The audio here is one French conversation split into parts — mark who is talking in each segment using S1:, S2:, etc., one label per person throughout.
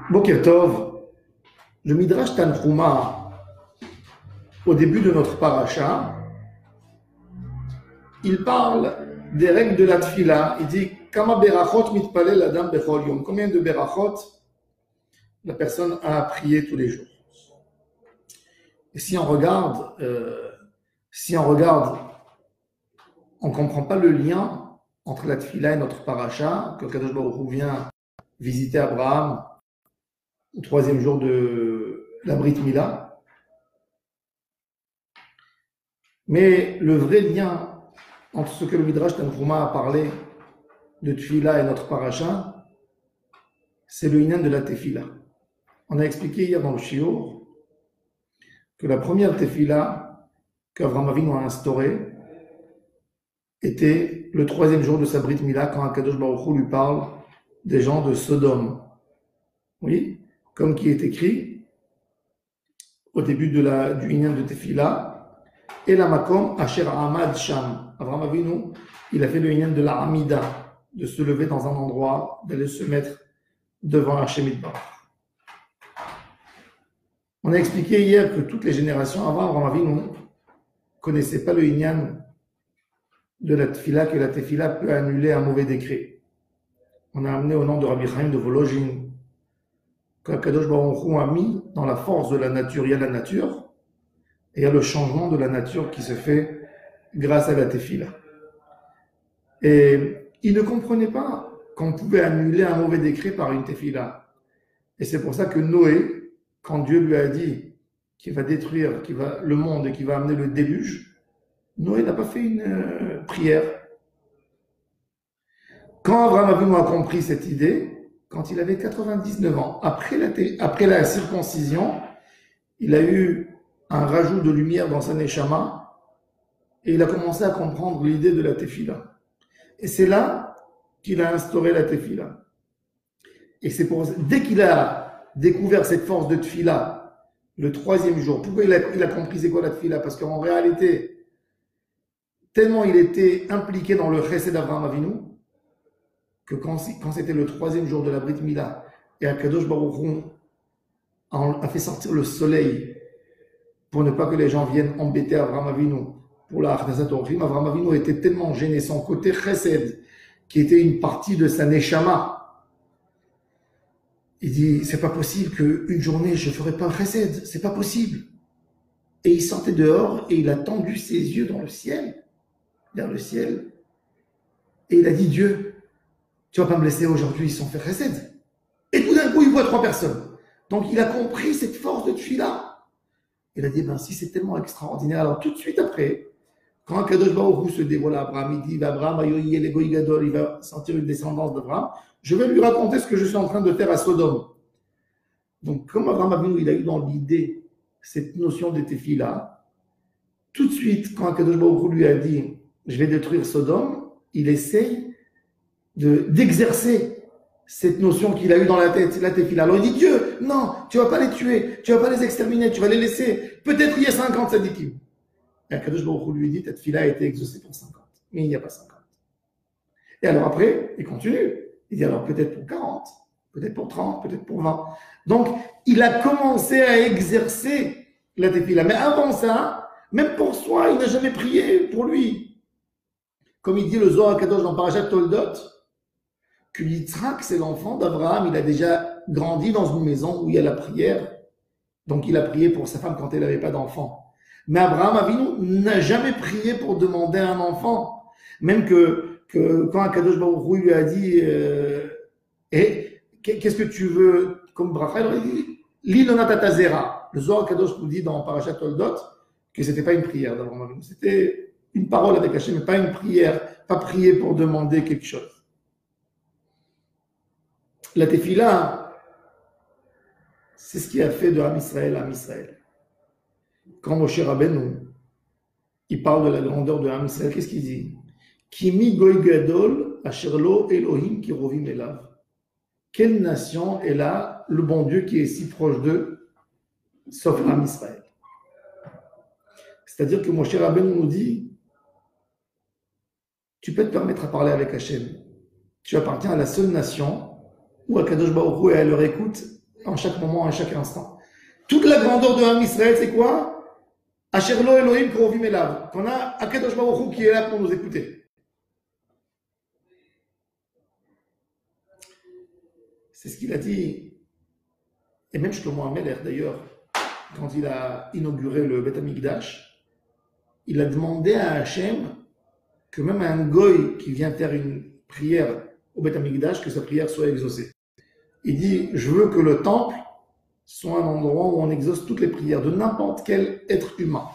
S1: Boker Tov, le Midrash Tanchuma, au début de notre paracha, il parle des règles de la tfila. Il dit Kama berachot mitpalel adam bechol yom. Combien de berachot la personne a prié tous les jours. Et si on regarde, on ne comprend pas le lien entre la tfila et notre paracha, que Kadosh Baruch Hu vient visiter Abraham au troisième jour de la Brit Mila. Mais le vrai lien entre ce que le Midrash Tanchuma a parlé de tfila et notre paracha, c'est le inyan de la tefila. On a expliqué hier dans le shiur que la première tefila qu'Avraham Avinu a instaurée était le troisième jour de sa Brit Mila, quand Akadosh Baruch Hu lui parle des gens de Sodome. Oui, comme qui est écrit au début du inyan de tefila, et la makom asher amad sham. Avraham Avinu, il a fait le inyan de la amida, de se lever dans un endroit, d'aller se mettre devant Hashem Yitbarach. On a expliqué hier que toutes les générations avant Avraham Avinu ne connaissaient pas le inyan de la tefila, que la tefila peut annuler un mauvais décret. On a amené au nom de Rabbi Chaim de Volojin qu'Akadosh Baruch Hu a mis dans la force de la nature. Il y a la nature et il y a le changement de la nature qui se fait grâce à la tefila. Et il ne comprenait pas qu'on pouvait annuler un mauvais décret par une tefila. Et c'est pour ça que Noé, quand Dieu lui a dit qu'il va détruire le monde et qu'il va amener le déluge, Noé n'a pas fait une prière. Quand Abraham Avinu a compris cette idée, quand il avait 99 ans, après la circoncision, il a eu un rajout de lumière dans sa neshama et il a commencé à comprendre l'idée de la tefila. Et c'est là qu'il a instauré la tefila. Et c'est dès qu'il a découvert cette force de tefila, le troisième jour, pourquoi il a compris c'est quoi la tefila? Parce qu'en réalité, tellement il était impliqué dans le chesed d'Avraham Avinu, que quand c'était le troisième jour de la Brit Mila, et Akadosh Baruch Hu a fait sortir le soleil pour ne pas que les gens viennent embêter Avraham Avinu pour la Achnasat Orchim, Avraham Avinu était tellement gêné, son côté chesed, qui était une partie de sa neshama. Il dit, c'est pas possible qu'une journée je ferai pas chesed, c'est pas possible. Et il sortait dehors et il a tendu ses yeux dans le ciel, vers le ciel, et il a dit, Dieu, tu vas pas me laisser aujourd'hui sans faire chesed. Et tout d'un coup, il voit 3 personnes. Donc il a compris cette force de tefila. Il a dit, ben si c'est tellement extraordinaire, alors tout de suite après, quand Kadosh Baruch Hu se dévoile à Abraham, il dit, Abraham, il va sentir une descendance d'Abraham, je vais lui raconter ce que je suis en train de faire à Sodome. Donc comme Abraham Avinu, il a eu dans l'idée cette notion de tefila, tout de suite, quand Kadosh Baruch Hu lui a dit, je vais détruire Sodome, il essaye d'exercer cette notion qu'il a eue dans la tête, la tefila. Alors il dit, Dieu, non, tu vas pas les tuer, tu vas pas les exterminer, tu vas les laisser. Peut-être il y a 50 sadikim. Et Akadosh Baruch Hu lui dit, ta tefila a été exaucée pour 50, mais il n'y a pas 50. Et alors après, il continue. Il dit alors peut-être pour 40, peut-être pour 30, peut-être pour 20. Donc il a commencé à exercer la tefila. Mais avant ça, même pour soi, il n'a jamais prié pour lui. Comme il dit le Zohar Kadosh dans Parashat Toldot, que Yitzhak, c'est l'enfant d'Abraham, il a déjà grandi dans une maison où il y a la prière. Donc il a prié pour sa femme quand elle n'avait pas d'enfant. Mais Abraham Avinu n'a jamais prié pour demander un enfant. Même que quand Akadosh Baruch Hu lui a dit qu'est-ce que tu veux comme bracha, il a dit L'ilona tatazera. Le Zohar Kadosh nous dit dans Parashat Toldot que c'était pas une prière d'Abraham Avinu, c'était une parole avec Hachem, mais pas une prière, pas prier pour demander quelque chose. La tefila, c'est ce qui a fait de Am Israël. Quand Moshe Rabbeinu, il parle de la grandeur de Am Israël, qu'est-ce qu'il dit? Kimi goy gadol asher lo Elohim kirovim elav. Quelle nation est là, le bon Dieu qui est si proche d'eux, sauf Am Israël? C'est-à-dire que Moshe Rabbeinu nous dit, tu peux te permettre à parler avec Hachem. Tu appartiens à la seule nation où Akadosh Baruch Hu est à leur écoute en chaque moment, à chaque instant. Toute la grandeur de Ham Israël, c'est quoi? Asherlo Elohim Krovim Elav. Qu'on a Akadosh Baruch Hu qui est là pour nous écouter. C'est ce qu'il a dit. Et même Shlomo HaMelech, d'ailleurs, quand il a inauguré le Beth Amikdash, il a demandé à Hachem que même un goy qui vient faire une prière au Beth Amikdash, que sa prière soit exaucée. Il dit, je veux que le temple soit un endroit où on exauce toutes les prières de n'importe quel être humain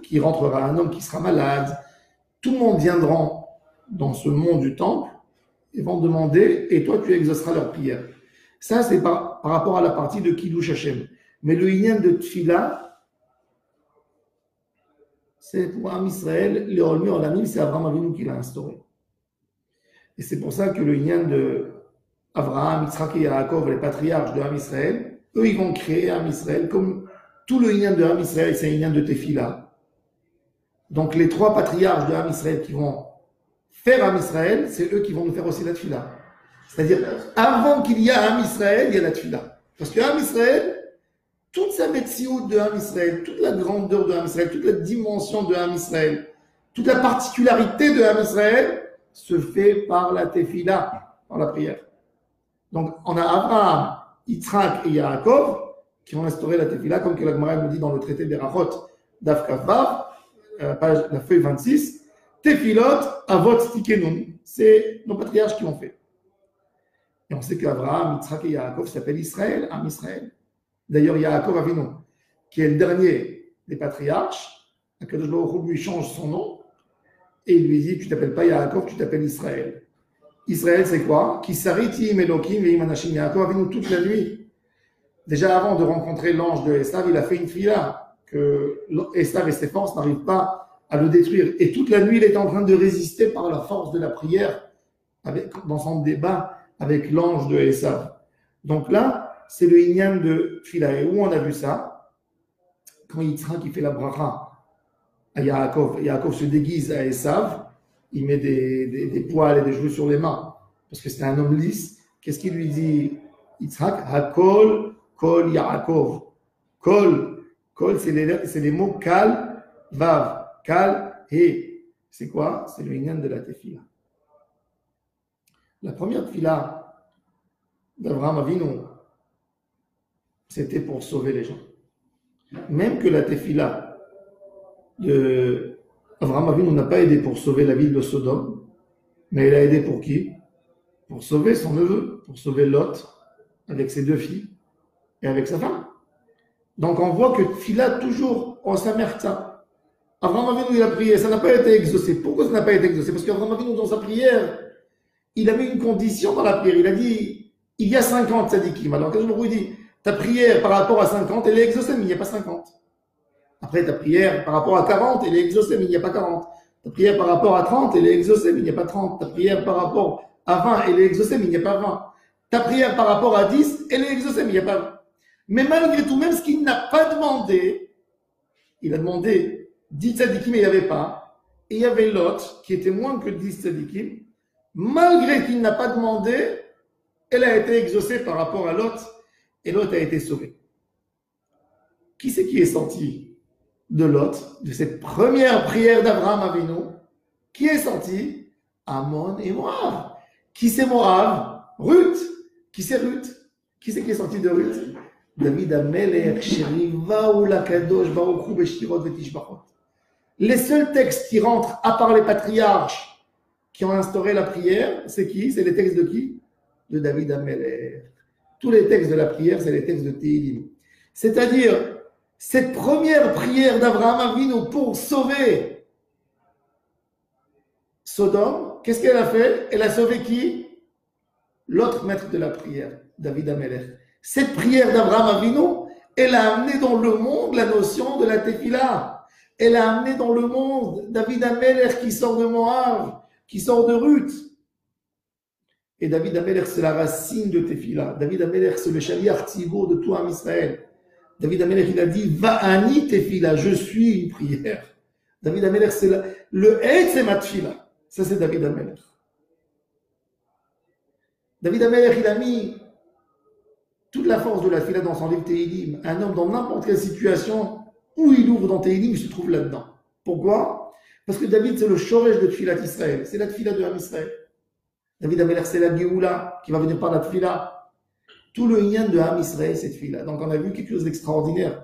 S1: qui rentrera, un homme qui sera malade. Tout le monde viendra dans ce monde du temple et vont demander, et toi tu exauceras leurs prières. Ça, c'est par rapport à la partie de Kiddush Hashem. Mais le Inyan de Tfila, c'est pour Am Israël, le Olmi Olamim, c'est Abraham Avinu qui l'a instauré. Et c'est pour ça que le Inyan de Abraham, Yitzhak et Yaakov, les patriarches de Am Israël, eux, ils vont créer Am Israël, comme tout le Inyan de Am Israël, c'est un Inyan de Tefila. Donc les trois patriarches de Am Israël qui vont faire Am Israël, c'est eux qui vont nous faire aussi la Tefila. C'est-à-dire, avant qu'il y ait Am Israël, il y a la Tefila. Parce que Am Israël, toute sa métioute de Am Israël, toute la grandeur de Am Israël, toute la dimension de Am Israël, toute la particularité de Am Israël se fait par la Tefila, par la prière. Donc, on a Abraham, Yitzhak et Yaakov qui ont instauré la Tefila, comme que la Gemara nous dit dans le traité des Rachot, Daf Kaf Vav, la feuille 26, Tefilot Avot Tikenun. C'est nos patriarches qui l'ont fait. Et on sait qu'Abraham, Yitzhak et Yaakov s'appellent Israël, Am Israël. D'ailleurs, Yaakov Avinu, qui est le dernier des patriarches, Akadosh Baruch Hu lui change son nom et il lui dit, tu t'appelles pas Yaakov, tu t'appelles Israël. Israël, c'est quoi? Kisariti Melokim et Imanashim. Yaakov Avinu toute la nuit. Déjà avant de rencontrer l'ange de Esav, il a fait une fila que Esav et ses forces n'arrivent pas à le détruire. Et toute la nuit, il est en train de résister par la force de la prière dans son débat avec l'ange de Esav. Donc là, c'est le Inyan de Tfila. Et où on a vu ça? Quand Yitzhak qui fait la bracha à Yaakov, Yaakov se déguise à Esav, il met des poils et des cheveux sur les mains, parce que c'était un homme lisse. Qu'est-ce qu'il lui dit, Yitzhak? Hakol, kol Yaakov. Kol, c'est les mots kal, vav, kal, he. C'est quoi? C'est le Inyan de la Tefila. La première Tefila d'Abraham Avinu, c'était pour sauver les gens. Même que la Tefila de Abraham Avinu n'a pas aidé pour sauver la ville de Sodome, mais il a aidé pour qui? Pour sauver son neveu, pour sauver Lot, avec ses deux filles, et avec sa femme. Donc on voit que Tefila toujours en s'amerta. Abraham Avinu, il a prié, ça n'a pas été exaucé. Pourquoi ça n'a pas été exaucé? Parce qu'Abraham Avinu, dans sa prière, il a mis une condition dans la prière. Il a dit, il y a 50 tzadikim. Alors quand je me dis, ta prière par rapport à 50, elle est exaucée, mais il n'y a pas 50. Après, ta prière par rapport à 40, elle est exaucée, mais il n'y a pas 40. Ta prière par rapport à 30, elle est exaucée, mais il n'y a pas 30. Ta prière par rapport à 20, elle est exaucée, mais il n'y a pas 20. Ta prière par rapport à 10, elle est exaucée, mais il n'y a pas 20. Mais malgré tout, même ce qu'il n'a pas demandé, il a demandé 10 tzadikim, mais il n'y avait pas. Et il y avait l'autre, qui était moins que 10 tzadikim. Malgré qu'il n'a pas demandé, elle a été exaucée par rapport à l'autre, et l'autre a été sauvé. Qui c'est qui est sorti de l'autre, de cette première prière d'Abraham Avinu? Qui est sorti? Ammon et Moab. Qui c'est Moab? Ruth. Qui c'est Ruth? Qui c'est qui est sorti de Ruth? David Amelech, Sherivaou Lakadosh, Baruch Hu, Beshtirot, Vetishbachot. Les seuls textes qui rentrent, à part les patriarches qui ont instauré la prière, c'est qui? C'est les textes de qui? De David Amelech. Tous les textes de la prière, c'est les textes de Tehillim. C'est-à-dire, cette première prière d'Abraham Avinu pour sauver Sodome, qu'est-ce qu'elle a fait? Elle a sauvé qui? L'autre maître de la prière, David Amelech. Cette prière d'Abraham Avinu, elle a amené dans le monde la notion de la Tefila. Elle a amené dans le monde David Amelech qui sort de Moab, qui sort de Ruth. Et David Amelech, c'est la racine de Tefila. David Amelech, c'est le shaliach tzibur de tout Am Israël. David Amelech, il a dit, Va'ani Tefila, je suis une prière. David Amelech, c'est le Eit, c'est ma Tefila. Ça, c'est David Amelech. David Amelech, il a mis toute la force de la tefila dans son livre Tehilim. Un homme dans n'importe quelle situation où il ouvre dans Tehilim, il se trouve là-dedans. Pourquoi? Parce que David, c'est le shoresh de Tfilat Israël. C'est la tefila de Ham Israël. David Ameler, c'est la Géoula qui va venir par la tefila. Tout le lien de Ham Israël, c'est tefila. Donc on a vu quelque chose d'extraordinaire.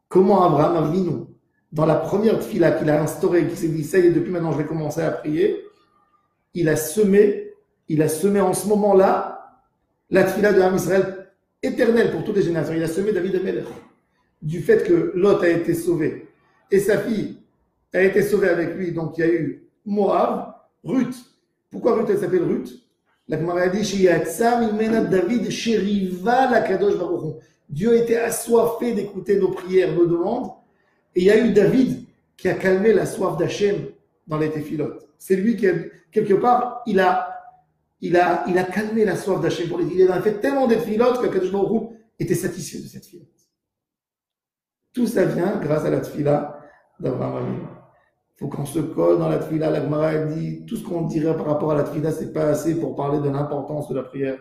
S1: Comment Abraham Avinu, dans la première tefila qu'il a instaurée, qui s'est dit, ça y est, depuis maintenant je vais commencer à prier, il a semé en ce moment-là la tefila de Ham Israël éternelle pour toutes les générations. Il a semé David Ameler du fait que Lot a été sauvé et sa fille a été sauvée avec lui. Donc il y a eu Moab, Ruth. Pourquoi Ruth elle s'appelle Ruth? La Gemara dit David sheriva la kadosh baruch Hu. Dieu était assoiffé d'écouter nos prières, nos demandes. Et il y a eu David qui a calmé la soif d'Hachem dans les téphilotes. C'est lui qui, quelque part, il a calmé la soif d'Hachem. Il a fait tellement de téphilotes que Kadosh Baruch Hu était satisfait de cette téphilote. Tout ça vient grâce à la tefila d'Abraham Avinu. Il faut qu'on se colle dans la tefila. La Gemara dit tout ce qu'on dirait par rapport à la tefila, c'est pas assez pour parler de l'importance de la prière.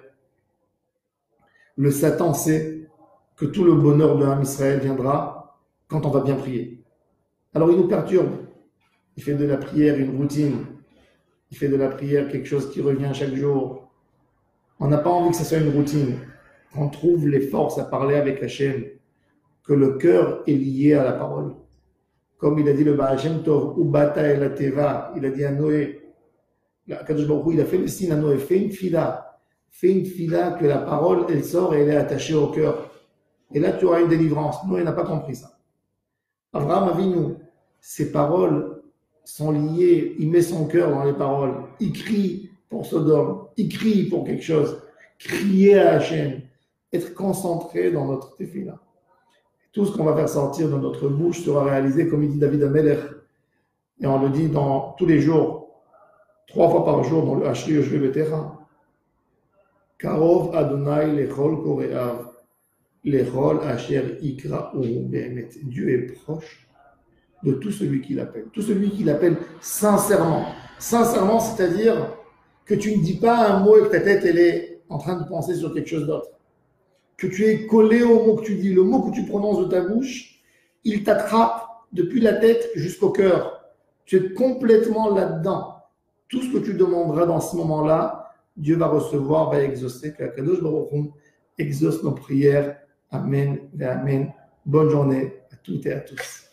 S1: Le Satan sait que tout le bonheur de Ham Israël viendra quand on va bien prier. Alors il nous perturbe. Il fait de la prière une routine. Il fait de la prière quelque chose qui revient chaque jour. On n'a pas envie que ce soit une routine. Qu'on trouve les forces à parler avec Hachem. Que le cœur est lié à la parole. Comme il a dit le Baal Shem Tov, Ubata el Teva, il a dit à Noé, Kadosh Baruch Hu, il a fait le signe à Noé, fais une fila que la parole, elle sort et elle est attachée au cœur. Et là, tu auras une délivrance. Noé n'a pas compris ça. Abraham Avinu, ses paroles sont liées, il met son cœur dans les paroles. Il crie pour Sodome, il crie pour quelque chose. Crier à Hachem, être concentré dans notre tefila. Tout ce qu'on va faire sortir de notre bouche sera réalisé, comme il dit David Ameler. Et on le dit dans tous les jours, 3 fois par jour dans le Hashri Yoshve Betera. Karov Adonai lechol koreav, lechol asher ikra'u be'emet. Dieu est proche de tout celui qui l'appelle. Tout celui qui l'appelle sincèrement. Sincèrement, c'est-à-dire que tu ne dis pas un mot et que ta tête elle est en train de penser sur quelque chose d'autre. Que tu es collé au mot que tu dis, le mot que tu prononces de ta bouche, il t'attrape depuis la tête jusqu'au cœur. Tu es complètement là-dedans. Tout ce que tu demanderas dans ce moment-là, Dieu va recevoir, va exaucer. Que Kadosh Baruch Hu exauce nos prières. Amen et Amen. Bonne journée à toutes et à tous.